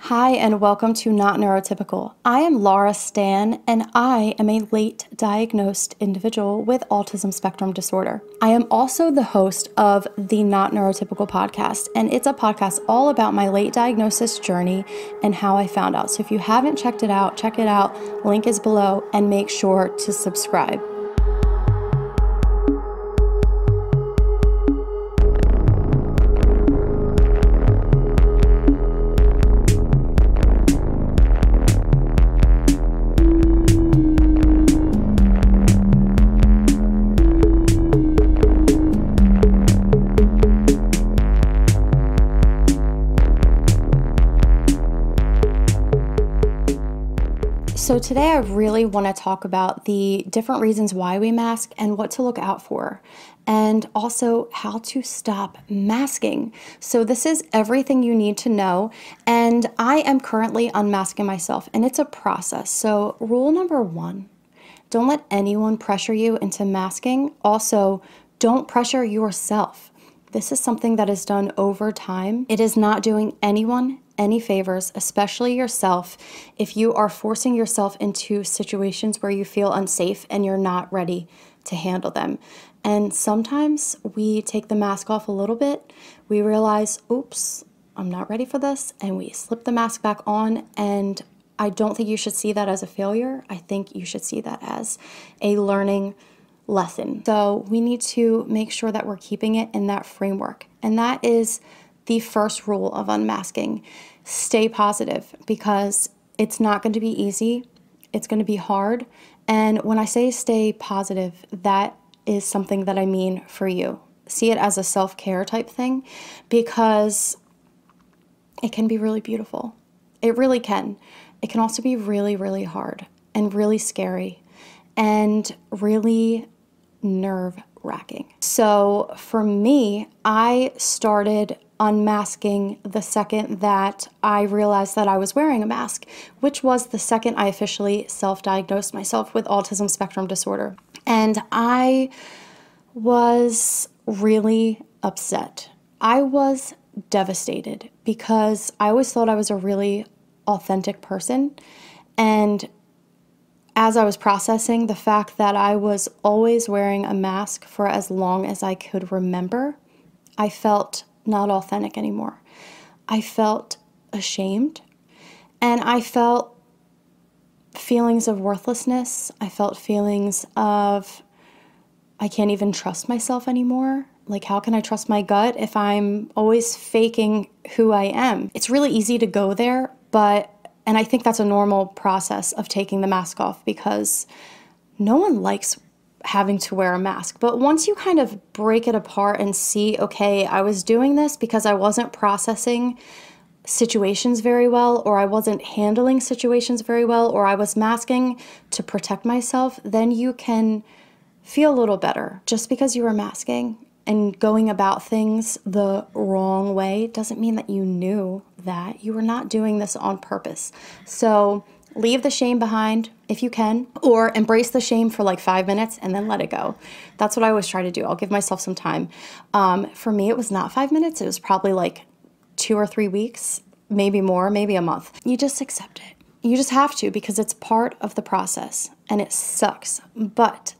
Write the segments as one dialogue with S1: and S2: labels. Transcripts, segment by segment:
S1: Hi, and welcome to Not Neurotypical. I am Laura Stan, and I am a late diagnosed individual with autism spectrum disorder. I am also the host of the Not Neurotypical podcast, and it's a podcast all about my late diagnosis journey and how I found out. So if you haven't checked it out, check it out. Link is below, and make sure to subscribe. So today I really want to talk about the different reasons why we mask and what to look out for, and also how to stop masking. So this is everything you need to know, and I am currently unmasking myself, and it's a process. So rule number 1, don't let anyone pressure you into masking. Also, don't pressure yourself. This is something that is done over time. It is not doing anyone any favors, especially yourself, if you are forcing yourself into situations where you feel unsafe and you're not ready to handle them. And sometimes we take the mask off a little bit, we realize, oops, I'm not ready for this, and we slip the mask back on. And I don't think you should see that as a failure. I think you should see that as a learning lesson. So we need to make sure that we're keeping it in that framework. And that is the first rule of unmasking. Stay positive, because it's not going to be easy. It's going to be hard. And when I say stay positive, that is something that I mean for you. See it as a self-care type thing, because it can be really beautiful. It really can. It can also be really, really hard and really scary and really nerve-wracking. So for me, I started unmasking the second that I realized that I was wearing a mask, which was the second I officially self-diagnosed myself with autism spectrum disorder. And I was really upset. I was devastated because I always thought I was a really authentic person. And as I was processing the fact that I was always wearing a mask for as long as I could remember, I felt not authentic anymore. I felt ashamed, and I felt feelings of worthlessness. I felt feelings of I can't even trust myself anymore. Like, how can I trust my gut if I'm always faking who I am? It's really easy to go there, and I think that's a normal process of taking the mask off, because no one likes having to wear a mask. But once you kind of break it apart and see, okay, I was doing this because I wasn't processing situations very well, or I wasn't handling situations very well, or I was masking to protect myself, then you can feel a little better. Just because you were masking and going about things the wrong way doesn't mean that you knew that. You were not doing this on purpose. So leave the shame behind if you can, or embrace the shame for like 5 minutes and then let it go. That's what I always try to do. I'll give myself some time. For me, it was not 5 minutes. It was probably like 2 or 3 weeks, maybe more, maybe a month. You just accept it. You just have to, because it's part of the process and it sucks. But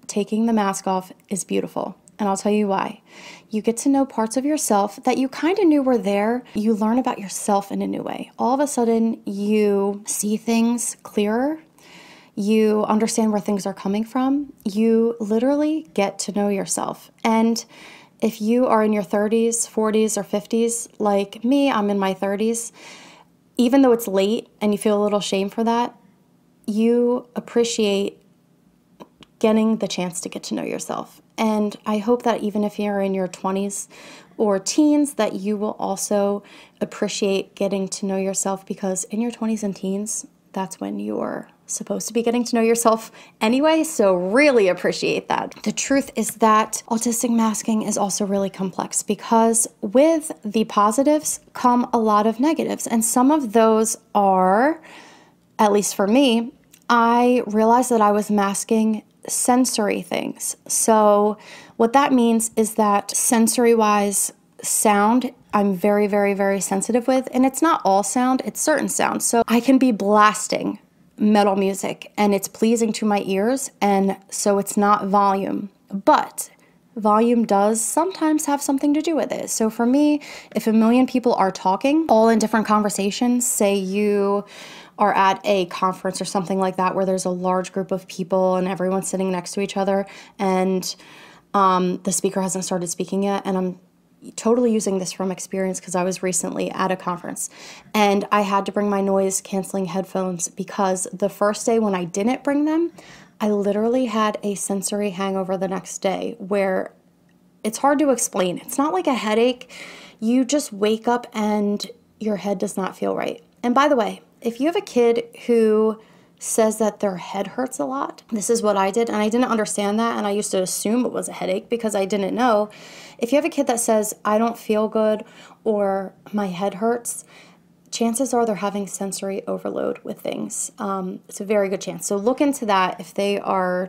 S1: taking the mask off is beautiful. And I'll tell you why. You get to know parts of yourself that you kind of knew were there. You learn about yourself in a new way. All of a sudden, you see things clearer. You understand where things are coming from. You literally get to know yourself. And if you are in your 30s, 40s, or 50s, like me, I'm in my 30s, even though it's late and you feel a little shame for that, you appreciate getting the chance to get to know yourself. And I hope that even if you're in your 20s or teens, that you will also appreciate getting to know yourself, because in your 20s and teens, that's when you're supposed to be getting to know yourself anyway, so really appreciate that. The truth is that autistic masking is also really complex, because with the positives come a lot of negatives, and some of those are, at least for me, I realized that I was masking sensory things. So what that means is that sensory-wise, sound, I'm very, very, very sensitive with, and it's not all sound, it's certain sounds. So I can be blasting metal music and it's pleasing to my ears, and so it's not volume, but volume does sometimes have something to do with it. So for me, if a million people are talking all in different conversations, say you are at a conference or something like that where there's a large group of people and everyone's sitting next to each other, and the speaker hasn't started speaking yet, and I'm totally using this from experience because I was recently at a conference and I had to bring my noise canceling headphones because the first day when I didn't bring them, I literally had a sensory hangover the next day where it's hard to explain. It's not like a headache. You just wake up and your head does not feel right. And by the way, if you have a kid who says that their head hurts a lot, this is what I did, and I didn't understand that, and I used to assume it was a headache because I didn't know. If you have a kid that says, I don't feel good or my head hurts, chances are they're having sensory overload with things. It's a very good chance. So look into that if they are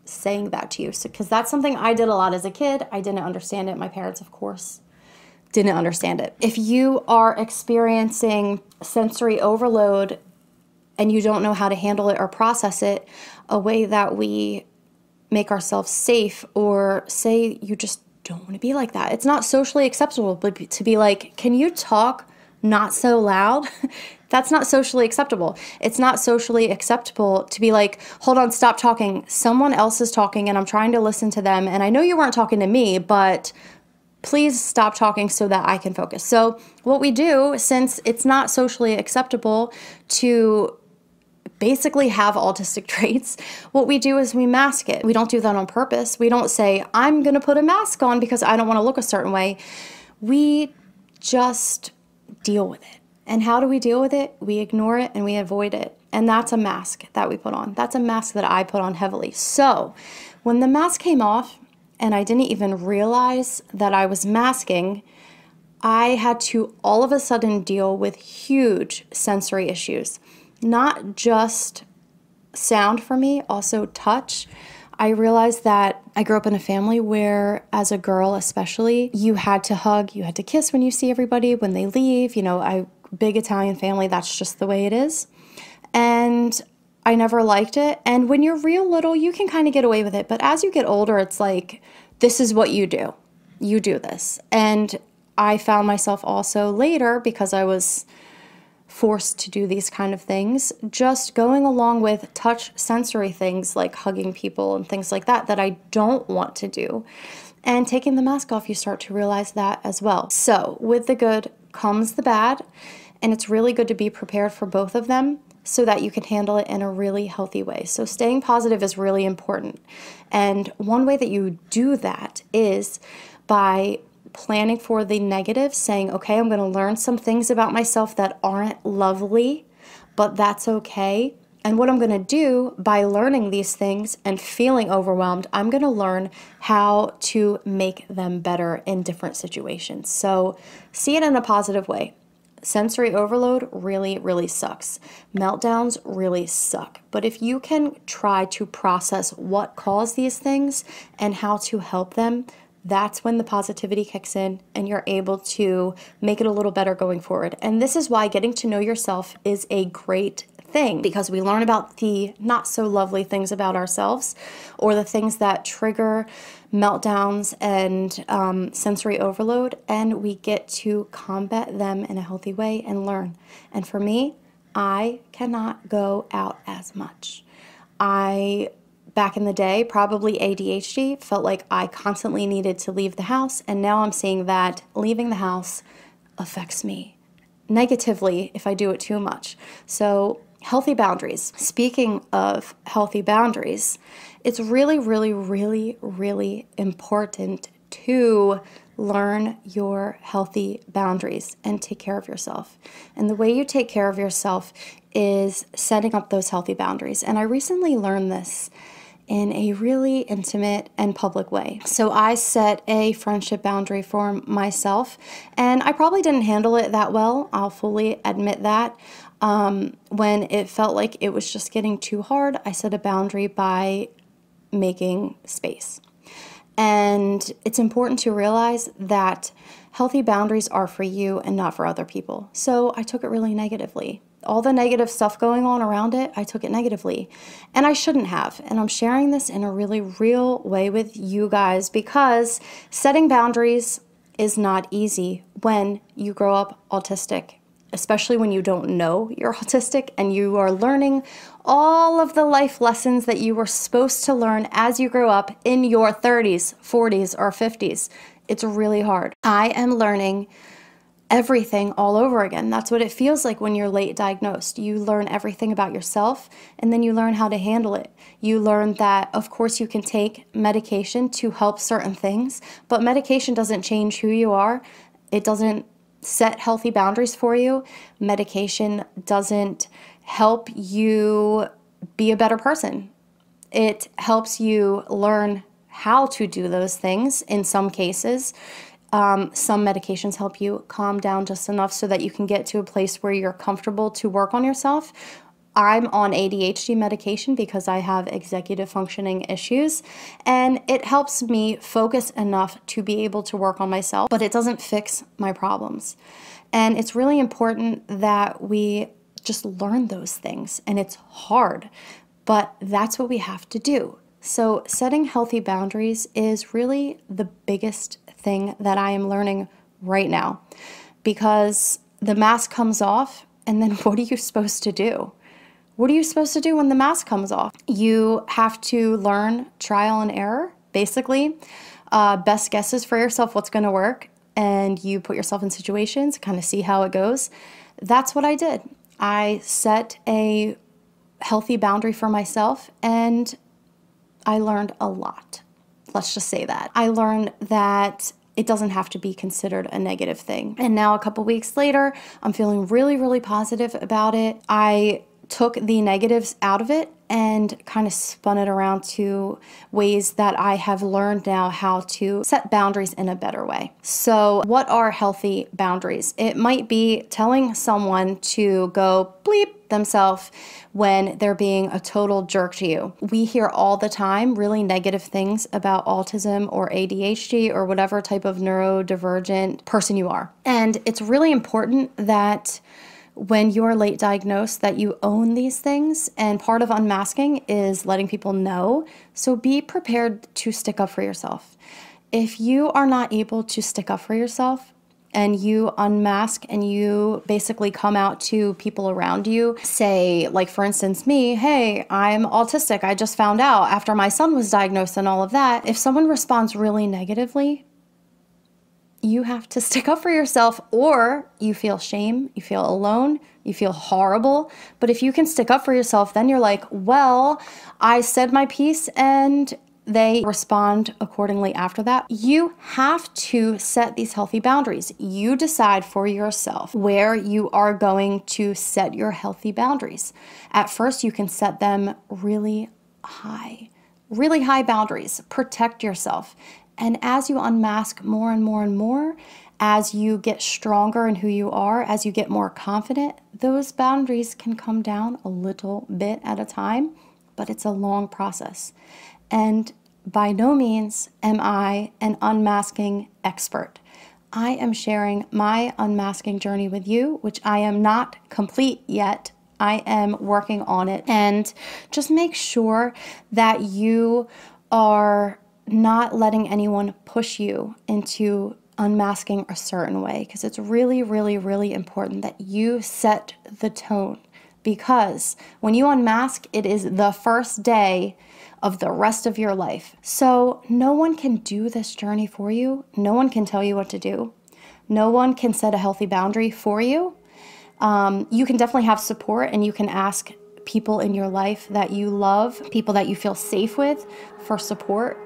S1: saying that to you. Because that's something I did a lot as a kid. I didn't understand it. My parents, of course, didn't understand it. If you are experiencing sensory overload and you don't know how to handle it or process it, a way that we make ourselves safe, or say you just don't want to be like that. It's not socially acceptable but to be like, can you talk not so loud? That's not socially acceptable. It's not socially acceptable to be like, hold on, stop talking. Someone else is talking and I'm trying to listen to them. And I know you weren't talking to me, but please stop talking so that I can focus. So what we do, since it's not socially acceptable to basically have autistic traits, what we do is we mask it. We don't do that on purpose. We don't say, I'm going to put a mask on because I don't want to look a certain way. We just deal with it. And how do we deal with it? We ignore it and we avoid it. And that's a mask that we put on. That's a mask that I put on heavily. So when the mask came off and I didn't even realize that I was masking, I had to all of a sudden deal with huge sensory issues. Not just sound for me, also touch. I realized that I grew up in a family where, as a girl especially, you had to hug, you had to kiss when you see everybody, when they leave. You know, big Italian family, that's just the way it is. And I never liked it. And when you're real little, you can kind of get away with it. But as you get older, it's like, this is what you do. You do this. And I found myself also later, because I was forced to do these kind of things, just going along with touch sensory things like hugging people and things like that I don't want to do. And taking the mask off, you start to realize that as well. So with the good comes the bad, and it's really good to be prepared for both of them so that you can handle it in a really healthy way. So staying positive is really important. And one way that you do that is by planning for the negative, saying, okay, I'm going to learn some things about myself that aren't lovely, but that's okay. And what I'm going to do by learning these things and feeling overwhelmed, I'm going to learn how to make them better in different situations. So see it in a positive way. Sensory overload really, really sucks. Meltdowns really suck. But if you can try to process what caused these things and how to help them, that's when the positivity kicks in and you're able to make it a little better going forward. And this is why getting to know yourself is a great thing, because we learn about the not so lovely things about ourselves, or the things that trigger meltdowns and sensory overload, and we get to combat them in a healthy way and learn. And for me, I cannot go out as much. Back in the day, probably ADHD, felt like I constantly needed to leave the house, and now I'm seeing that leaving the house affects me negatively if I do it too much. So healthy boundaries. Speaking of healthy boundaries, it's really, really, really, really important to learn your healthy boundaries and take care of yourself. And the way you take care of yourself is setting up those healthy boundaries. And I recently learned this in a really intimate and public way. So I set a friendship boundary for myself, and I probably didn't handle it that well. I'll fully admit that. When it felt like it was just getting too hard, I set a boundary by making space. And it's important to realize that healthy boundaries are for you and not for other people. So I took it really negatively. All the negative stuff going on around it, I took it negatively. And I shouldn't have. And I'm sharing this in a really real way with you guys because setting boundaries is not easy when you grow up autistic, especially when you don't know you're autistic and you are learning all of the life lessons that you were supposed to learn as you grow up in your 30s, 40s, or 50s. It's really hard. I am learning everything all over again. That's what it feels like when you're late diagnosed. You learn everything about yourself and then you learn how to handle it. You learn that, of course, you can take medication to help certain things, but medication doesn't change who you are. It doesn't set healthy boundaries for you. Medication doesn't help you be a better person. It helps you learn how to do those things in some cases. Some medications help you calm down just enough so that you can get to a place where you're comfortable to work on yourself. I'm on ADHD medication because I have executive functioning issues, and it helps me focus enough to be able to work on myself, but it doesn't fix my problems. And it's really important that we just learn those things, and it's hard, but that's what we have to do. So setting healthy boundaries is really the biggest thing that I am learning right now, because the mask comes off and then what are you supposed to do? What are you supposed to do when the mask comes off? You have to learn trial and error, basically. Best guesses for yourself what's going to work, and you put yourself in situations, kind of see how it goes. That's what I did. I set a healthy boundary for myself and I learned a lot. Let's just say that. I learned that it doesn't have to be considered a negative thing. And now a couple weeks later, I'm feeling really, really positive about it. I took the negatives out of it and kind of spun it around to ways that I have learned now how to set boundaries in a better way. So what are healthy boundaries? It might be telling someone to go bleep themselves when they're being a total jerk to you. We hear all the time really negative things about autism or ADHD or whatever type of neurodivergent person you are. And it's really important that when you're late diagnosed that you own these things, and part of unmasking is letting people know. So be prepared to stick up for yourself. If you are not able to stick up for yourself and you unmask and you basically come out to people around you, say, like for instance me, hey, I'm autistic, I just found out after my son was diagnosed and all of that. If someone responds really negatively, you have to stick up for yourself, or you feel shame, you feel alone, you feel horrible. But if you can stick up for yourself, then you're like, well, I said my piece and they respond accordingly after that. You have to set these healthy boundaries. You decide for yourself where you are going to set your healthy boundaries. At first, you can set them really high boundaries. Protect yourself. And as you unmask more and more and more, as you get stronger in who you are, as you get more confident, those boundaries can come down a little bit at a time, but it's a long process. And by no means am I an unmasking expert. I am sharing my unmasking journey with you, which I am not complete yet. I am working on it. And just make sure that you are not letting anyone push you into unmasking a certain way, because it's really, really, really important that you set the tone, because when you unmask, it is the first day of the rest of your life. So no one can do this journey for you. No one can tell you what to do. No one can set a healthy boundary for you. You can definitely have support, and you can ask people in your life that you love, people that you feel safe with, for support.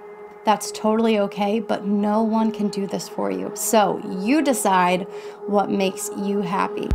S1: That's totally okay, but no one can do this for you. So you decide what makes you happy.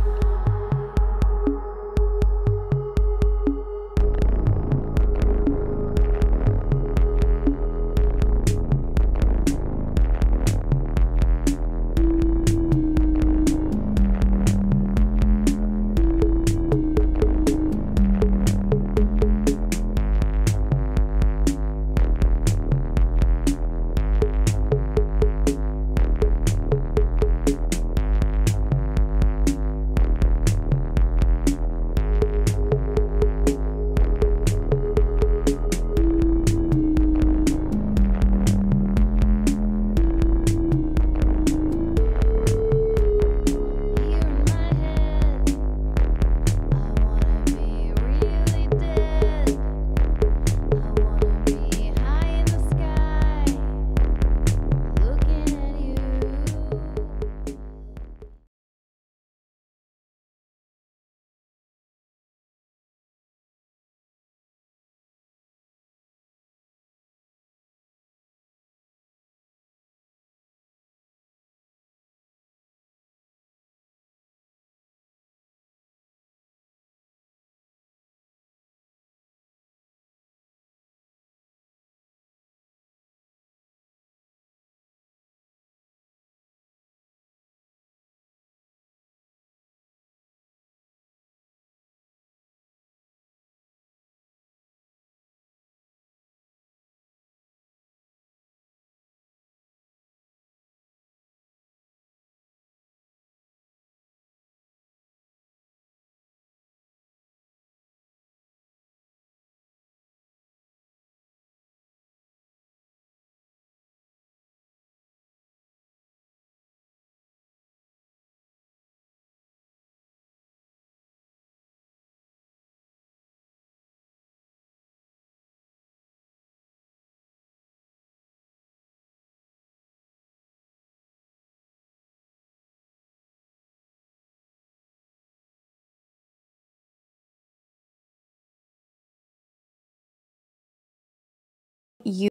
S1: you